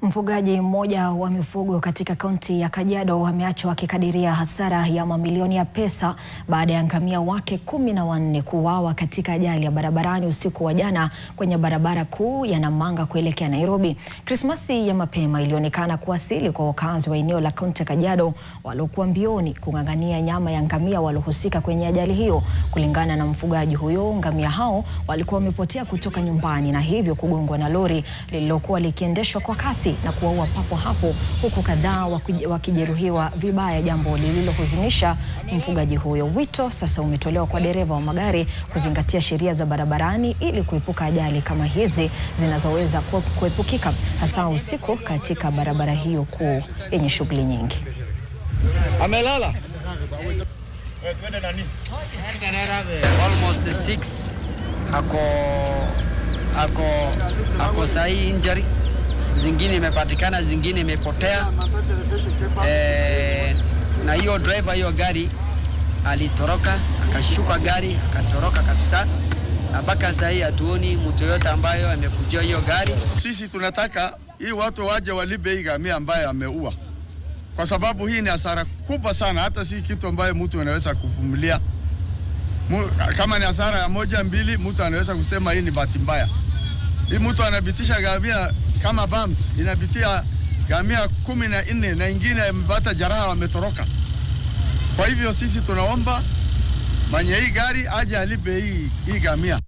Mfugaji mmoja wa mifugo katika kaunti ya Kajiado ameachwa akikadiria hasara ya mamilioni ya pesa baada ya ngamia wake 14 kuuawa katika ajali ya barabarani usiku wa jana kwenye barabara kuu ya Namanga kuelekea Nairobi. Krismasi ya mapema ilionekana kuwasili kwa wakazi wa eneo la kaunti ya Kajiado waliokuwa mbioni kung'ang'ania nyama ya ngamia walohusika kwenye ajali hiyo. Kulingana na mfugaji huyo, ngamia hao walikuwa wamepotea kutoka nyumbani na hivyo kugongwa na lori lililokuwa likiendeshwa kwa kasi na kuwaua papo hapo, huku kadhaa wakijeruhiwa vibaya, jambo lililohuzunisha mfugaji huyo. Wito sasa umetolewa kwa dereva wa magari kuzingatia sheria za barabarani ili kuepuka ajali kama hizi zinazoweza kuepukika, hasa usiku katika barabara hiyo kuu yenye shughuli nyingi. Amelala. Almost 6 ako sahi injury, zingine imepatikana, zingine imepotea. Na hiyo driver hiyo gari alitoroka, akashuka gari, akatoroka kabisa. Mpaka sahi hatuoni mtu yote ambaye amekujia hiyo gari. Sisi tunataka hii watu waje walipe hii ngamia ambaye ameua, kwa sababu hii ni hasara kubwa sana, hata si kitu ambaye mtu anaweza kuvumilia. Kama ni hasara ya 1 2 mtu anaweza kusema hii ni bahati mbaya. Hii mtu anabitisha ngamia kama bams, inabitia ngamia 14 na ingine amepata jeraha, wametoroka. Kwa hivyo sisi tunaomba mwenye hii gari aje alipe hii ngamia.